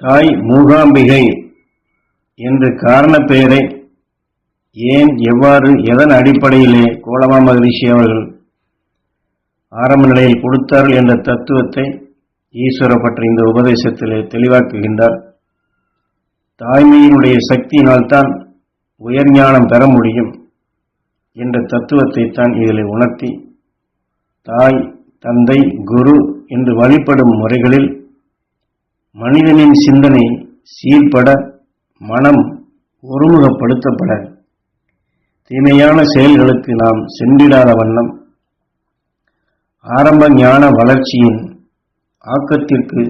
தாய் மூகாம்பிகை என்று காரண பெயரை ஏன், எவ்வாறு, எதன் அடிப்படையிலே கோலமா மகரிஷி அவர்கள் ஆரம்ப நிலையில் கொடுத்தார்கள் என்ற தத்துவத்தை ஈஸ்வர பற்றி இந்த உபதேசத்திலே தெளிவாக்குகின்றார். தாய்மையினுடைய சக்தியினால்தான் உயர் ஞானம் பெற முடியும் என்ற தத்துவத்தை தான் இதில் உணர்த்தி, தாய், தந்தை, குரு என்று வழிபடும் முறைகளில் மனிதனின் சிந்தனை சீர்பட, மனம் ஒருமுகப்படுத்தப்பட, தீமையான செயல்களுக்கு நாம் சென்றிடாத வண்ணம் ஆரம்ப ஞான வளர்ச்சியின் ஆக்கத்திற்கு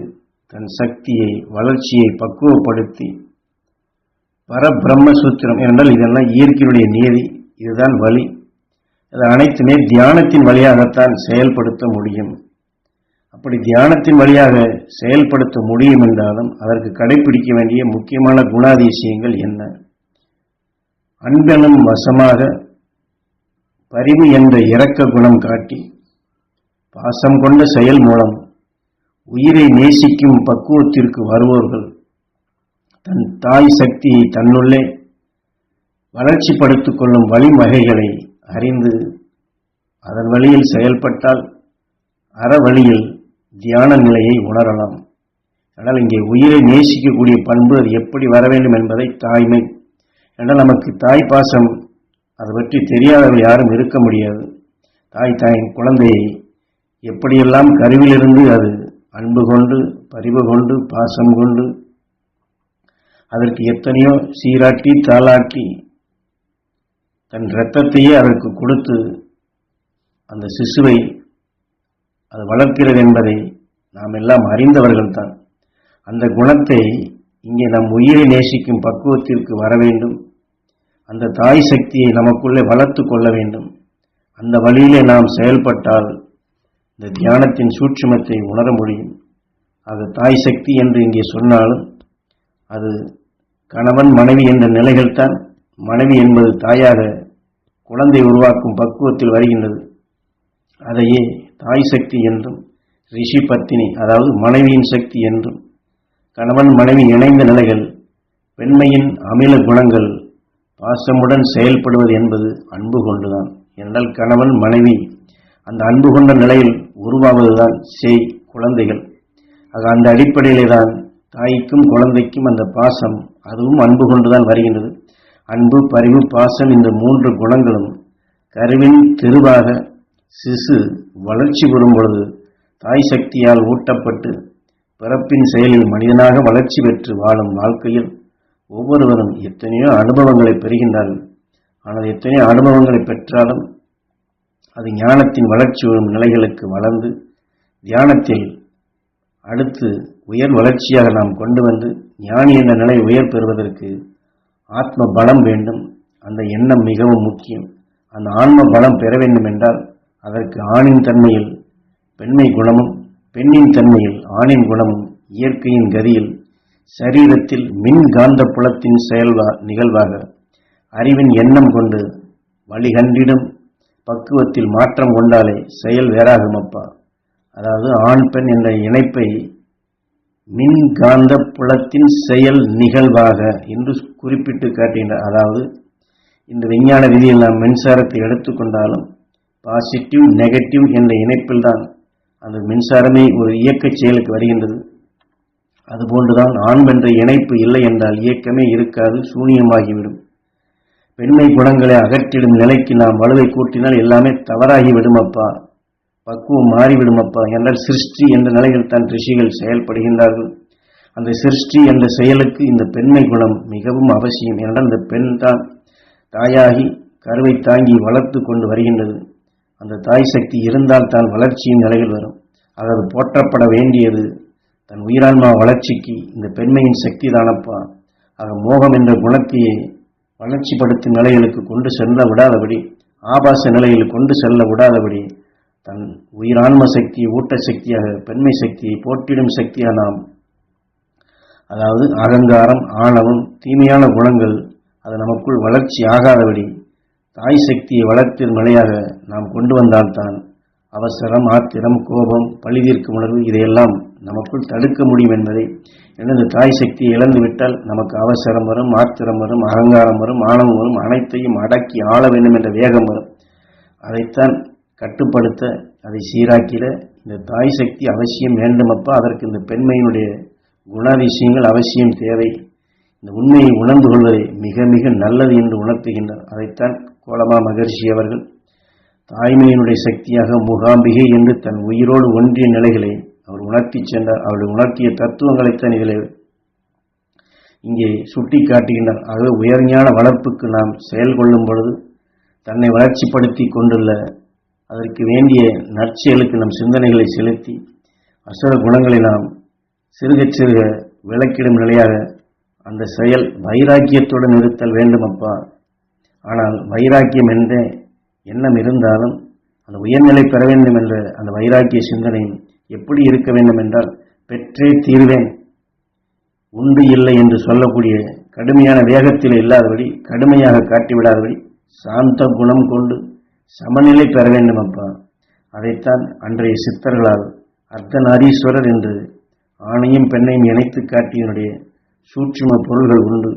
தன் சக்தியை, வளர்ச்சியை பக்குவப்படுத்தி, பரபிரம்ம சூத்திரம் என்றால் இதெல்லாம் இயற்கையுடைய நியதி, இதுதான் வழி. இது அனைத்துமே தியானத்தின் வழியாகத்தான் செயல்படுத்த முடியும். அப்படி தியானத்தின் வழியாக செயல்படுத்த முடியும் என்றாலும் அதற்கு கடைபிடிக்க வேண்டிய முக்கியமான குணாதிசயங்கள் என்ன? அன்பெனும் வசமாக பரிவு என்ற இரக்க குணம் காட்டி, பாசம் கொண்ட செயல் மூலம் உயிரை நேசிக்கும் பக்குவத்திற்கு வருவோர்கள் தன் தாய் சக்தியை தன்னுள்ளே வளர்ச்சிப்படுத்திக் கொள்ளும் வழிவகைகளை அறிந்து அதன் வழியில் செயல்பட்டால் அறவழியில் தியான நிலையை உணரலாம். ஆனால் இங்கே உயிரை நேசிக்கக்கூடிய பண்பு அது எப்படி வர வேண்டும் என்பதை தாய்மை என்றால் நமக்கு தாய் பாசம் அதை பற்றி தெரியாதவர்கள் யாரும் இருக்க முடியாது. தாயின் குழந்தையை எப்படியெல்லாம் கருவிலிருந்து அது அன்பு கொண்டு, பரிவு கொண்டு, பாசம் கொண்டு, அதற்கு எத்தனையோ சீராட்டி தாளாட்டி தன் இரத்தத்தையே அதற்கு கொடுத்து அந்த சிசுவை அது வளர்க்கிறது என்பதை நாம் எல்லாம் அறிந்தவர்கள்தான். அந்த குணத்தை இங்கே நம் உயிரை நேசிக்கும் பக்குவத்திற்கு வர வேண்டும். அந்த தாய் சக்தியை நமக்குள்ளே வளர்த்து கொள்ள வேண்டும். அந்த வழியிலே நாம் செயல்பட்டால் இந்த தியானத்தின் சூட்சுமத்தை உணர முடியும். அது தாய் சக்தி என்று இங்கே சொன்னாலும் அது கணவன் மனைவி என்ற நிலைகள்தான். மனைவி என்பது தாயாக குழந்தை உருவாக்கும் பக்குவத்தில் வருகின்றது. அதையே தாய் சக்தி என்றும், ரிஷி பத்தினி அதாவது மனைவியின் சக்தி என்றும், கணவன் மனைவி இணைந்த நிலைகள், பெண்மையின் அமில குணங்கள், பாசமுடன் செயல்படுவது என்பது அன்பு கொண்டுதான். என்றால் கணவன் மனைவி அந்த அன்பு கொண்ட நிலையில் உருவாவதுதான் குழந்தைகள். ஆக அந்த அடிப்படையிலே தான் தாய்க்கும் குழந்தைக்கும் அந்த பாசம் அதுவும் அன்பு கொண்டுதான் வருகின்றது. அன்பு, பரிவு, பாசம் இந்த மூன்று குணங்களும் கருவின் திருவாக சிசு வளர்ச்சி பெறும் பொழுது தாய் சக்தியால் ஊட்டப்பட்டு பிறப்பின் செயலில் மனிதனாக வளர்ச்சி பெற்று வாழும் வாழ்க்கையில் ஒவ்வொருவரும் எத்தனையோ அனுபவங்களை பெறுகின்றார்கள். ஆனால் எத்தனையோ அனுபவங்களை பெற்றாலும் அது ஞானத்தின் வளர்ச்சி வரும் நிலைகளுக்கு வளர்ந்து தியானத்தில் அடுத்து உயர் வளர்ச்சியாக நாம் கொண்டு வந்து ஞானி என்ற நிலை உயர் பெறுவதற்கு ஆத்ம பலம் வேண்டும். அந்த எண்ணம் மிகவும் முக்கியம். அந்த ஆன்ம பலம் பெற வேண்டும் என்றால் அதற்கு ஆணின் தன்மையில் பெண்மை குணமும், பெண்ணின் தன்மையில் ஆணின் குணமும் இயற்கையின் கதியில் சரீரத்தில் மின் காந்த புலத்தின் நிகழ்வாக அறிவின் எண்ணம் கொண்டு வழிகண்டிடும் பக்குவத்தில் மாற்றம் கொண்டாலே செயல் வேறாகும் அப்பா. அதாவது ஆண் பெண் என்ற இணைப்பை மின் காந்த புலத்தின் செயல் நிகழ்வாக என்று குறிப்பிட்டு காட்டுகின்றார். அதாவது இந்த விஞ்ஞான விதியில் நாம் மின்சாரத்தை எடுத்துக்கொண்டாலும் பாசிட்டிவ் நெகட்டிவ் என்ற இணைப்பில் தான் அந்த மின்சாரமே ஒரு இயக்க செயலுக்கு வருகின்றது. அதுபோன்றுதான் ஆண் என்ற இணைப்பு இல்லை என்றால் இயக்கமே இருக்காது, சூனியமாகிவிடும். பெண்மை குணங்களை அகற்றிடும் நிலைக்கு நாம் வலுவை கூட்டினால் எல்லாமே தவறாகிவிடும் அப்பா, பக்குவம் மாறிவிடும் அப்பா என்றால் சிருஷ்டி என்ற நிலையில் தான் ரிஷிகள் செயல்படுகின்றார்கள். அந்த சிருஷ்டி என்ற செயலுக்கு இந்த பெண்மை குணம் மிகவும் அவசியம். என்றால் இந்த பெண் தான் தாயாகி கருவை தாங்கி வளர்த்து கொண்டு வருகின்றது. அந்த தாய் சக்தி இருந்தால் தான் வளர்ச்சியின் நிலைகள் வரும். அதாவது போற்றப்பட வேண்டியது தன் உயிரான்மா வளர்ச்சிக்கு இந்த பெண்மையின் சக்தி தானப்பா. ஆக மோகம் என்ற குணத்தையே வளர்ச்சிப்படுத்தும் நிலைகளுக்கு கொண்டு செல்ல விடாதபடி, ஆபாச நிலையில் கொண்டு செல்ல விடாதபடி தன் உயிரான்ம சக்தியை ஊட்ட சக்தியாக, பெண்மை சக்தியை போற்றிடும் சக்தியாக நாம், அதாவது அகங்காரம், ஆணவம், தீமையான குணங்கள் அது நமக்குள் வளர்ச்சி ஆகாதபடி தாய் சக்தியை வளர்த்திடும் நிலையாக நாம் கொண்டு வந்தால்தான் அவசரம், ஆத்திரம், கோபம், பழி தீர்க்கும் உணர்வு இதையெல்லாம் நமக்குள் தடுக்க முடியும் என்பதை, எனது தாய் சக்தியை இழந்துவிட்டால் நமக்கு அவசரம் வரும், ஆத்திரம் வரும், அகங்காரம் வரும், ஆணவம் வரும், அனைத்தையும் அடக்கி ஆள வேண்டும் என்ற வேகம் வரும். அதைத்தான் கட்டுப்படுத்த, அதை சீராக்கிட இந்த தாய் சக்தி அவசியம் வேண்டுமப்பா. அதற்கு இந்த பெண்மையினுடைய குணாதிசயங்கள் அவசியம் தேவை. இந்த உண்மையை உணர்ந்து கொள்வதை மிக மிக நல்லது என்று உணர்த்துகின்றார். அதைத்தான் கோலமா மகர்ஷி அவர்கள் தாய்மையினுடைய சக்தியாக மூகாம்பிகை என்று தன் உயிரோடு ஒன்றிய நிலைகளை அவர் உணர்த்தி சென்றார். அவருடைய உணர்த்திய தத்துவங்களைத்தான் இதில் இங்கே சுட்டி காட்டுகின்றார். ஆகவே உயர்ஞான வளர்ப்புக்கு நாம் செயல் கொள்ளும் பொழுது தன்னை வளர்ச்சிப்படுத்தி கொண்டுள்ள அதற்கு வேண்டிய நற்செயலுக்கு நம் சிந்தனைகளை செலுத்தி அசுர குணங்களை நாம் சிறுக சிறுக விளக்கிடும் நிலையாக அந்த செயல் வைராக்கியத்துடன் இருத்தல் வேண்டுமப்பா. ஆனால் வைராக்கியம் என்ற எண்ணம் இருந்தாலும் அந்த உயர்நிலை பெற வேண்டும் என்ற அந்த வைராக்கிய சிந்தனை எப்படி இருக்க வேண்டும் என்றால், பெற்றே தீர்வேன், உண்டு இல்லை என்று சொல்லக்கூடிய கடுமையான வேகத்தில் இல்லாதபடி, கடுமையாக காட்டிவிடாதபடி சாந்த குணம் கொண்டு சமநிலை பெற வேண்டும் அப்பா. அதைத்தான் அன்றைய சித்தர்களால் அர்த்தநாரீஸ்வரர் என்று ஆணையும் பெண்ணையும் இணைத்து காட்டியனுடைய சூட்சும பொருள்கள் உண்டு.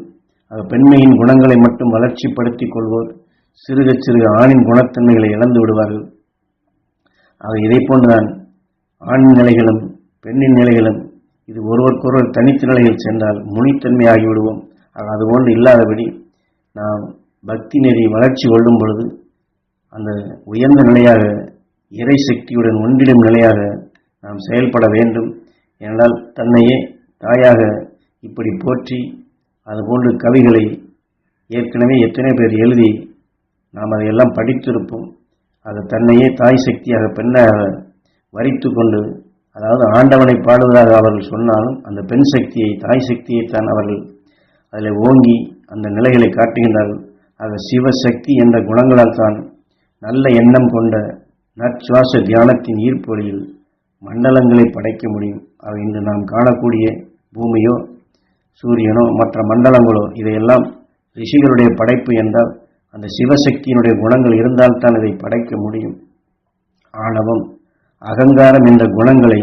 அது பெண்மையின் குணங்களை மட்டும் வளர்ச்சிப்படுத்திக் கொள்வோர் சிறுக சிறுக ஆணின் குணத்தன்மைகளை இழந்து விடுவார்கள். ஆக இதை போன்றுதான் ஆணின் நிலைகளும் பெண்ணின் நிலைகளும் இது ஒருவருக்கொருவர் தனித்த நிலையில் சென்றால் முனித்தன்மை ஆகிவிடுவோம். ஆக அதுபோன்று இல்லாதபடி நாம் பக்தி நெறி வளர்ச்சி கொள்ளும் பொழுது அந்த உயர்ந்த நிலையாக இறை சக்தியுடன் ஒன்றிடும் நிலையாக நாம் செயல்பட வேண்டும். என்றால் தன்னையே தாயாக இப்படி போற்றி அதுபோன்று கவிகளை ஏற்கனவே எத்தனை பேர் எழுதி நாம் அதையெல்லாம் படித்திருப்போம். அது தன்னையே தாய் சக்தியாக பெண்ணாக வரித்து கொண்டு, அதாவது ஆண்டவனை பாடுவதாக அவர்கள் சொன்னாலும் அந்த பெண் சக்தியை தாய் சக்தியைத்தான் அவர்கள் அதில் ஓங்கி அந்த நிலைகளை காட்டுகின்றார்கள். ஆக சிவசக்தி என்ற குணங்களால் தான் நல்ல எண்ணம் கொண்ட நற்சுவாச தியானத்தின் ஈர்ப்பொழியில் மண்டலங்களை படைக்க முடியும். ஆக இன்று நாம் காணக்கூடிய பூமியோ சூரியனோ மற்ற மண்டலங்களோ இதையெல்லாம் ரிஷிகளுடைய படைப்பு என்றால் அந்த சிவசக்தியினுடைய குணங்கள் இருந்தால்தான் இதை படைக்க முடியும். ஆணவம் அகங்காரம் என்ற குணங்களை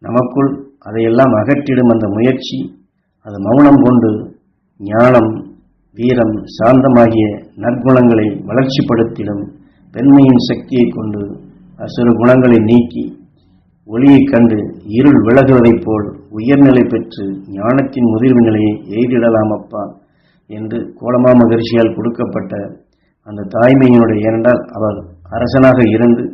நமக்குள் அதையெல்லாம் அகற்றிடும் அந்த முயற்சி, அது மௌனம் கொண்டு ஞானம், வீரம், சாந்தமாகிய நற்குணங்களை வளர்ச்சிப்படுத்திடும் பெண்மையின் சக்தியை கொண்டு அசுர குணங்களை நீக்கி ஒளியை கண்டு இருள் விலகுவதைப் போல் உயர்நிலை பெற்று ஞானத்தின் முதிர்வு நிலையை எய்திடலாமப்பா என்று கோலமா மகர்ஷியால் கொடுக்கப்பட்ட அந்த தாய்மையினுடைய, ஏனென்றால் அவர் அரசனாக இருந்து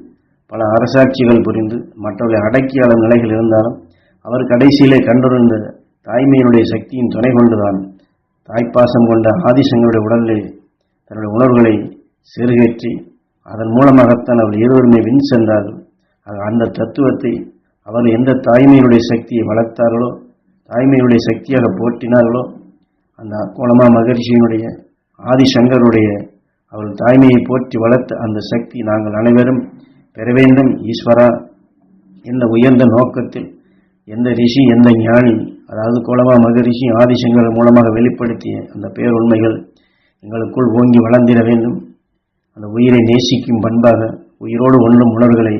பல அரசாட்சிகள் புரிந்து மற்றவர்களை அடக்கியாளர் நிலைகள் இருந்தாலும் அவர் கடைசியிலே கண்டுணர்ந்த தாய்மையினுடைய சக்தியின் துணை கொண்டுதான் தாய்ப்பாசம் கொண்ட ஆதிசங்களுடைய உடலில் தன்னுடைய உணர்வுகளை செருகேற்றி அதன் மூலமாகத்தான் அவர் இருவருமே வின் சென்றார்கள். அந்த தத்துவத்தை அவர் எந்த தாய்மையினுடைய சக்தியை வளர்த்தார்களோ, தாய்மையுடைய சக்தியாக போற்றினார்களோ, அந்த கோலமா மகர்ஷியினுடைய ஆதிசங்கருடைய அவர்கள் தாய்மையை போற்றி வளர்த்த அந்த சக்தி நாங்கள் அனைவரும் பெற வேண்டும். ஈஸ்வரா என்ற உயர்ந்த நோக்கத்தில் எந்த ரிஷி எந்த ஞானி, அதாவது கோலமா மகரிஷி ஆதிசங்கர் மூலமாக வெளிப்படுத்திய அந்த பேருண்மைகள் எங்களுக்குள் ஓங்கி வளர்ந்திட வேண்டும். அந்த உயிரை நேசிக்கும் பண்பாக உயிரோடு ஒன்றும் உணர்வுகளை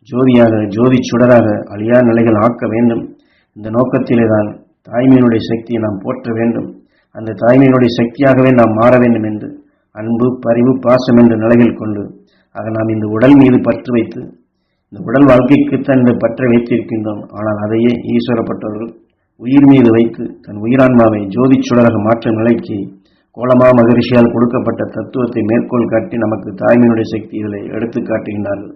ஜோதியாக ஜோதி சுடராக அழியா நிலைகள் ஆக்க வேண்டும். இந்த நோக்கத்திலே தான் தாய்மையினுடைய சக்தியை நாம் போற்ற வேண்டும். அந்த தாய்மையினுடைய சக்தியாகவே நாம் மாற வேண்டும் என்று அன்பு, பரிவு, பாசம் என்ற நிலைகள் கொண்டு, ஆக நாம் இந்த உடல் மீது பற்று வைத்து இந்த உடல் வாழ்க்கைக்குத்தான் இந்த பற்றை வைத்திருக்கின்றோம். ஆனால் அதையே ஈஸ்வரப்பட்டவர்கள் உயிர் மீது வைத்து தன் உயிரான்மாவை ஜோதி சுடராக மாற்றும் நிலைக்கு கோலமா மகரிஷியால் கொடுக்கப்பட்ட தத்துவத்தை மேற்கோள் காட்டி நமக்கு தாய்மையினுடைய சக்தி இதில் எடுத்து காட்டுகின்றார்கள்.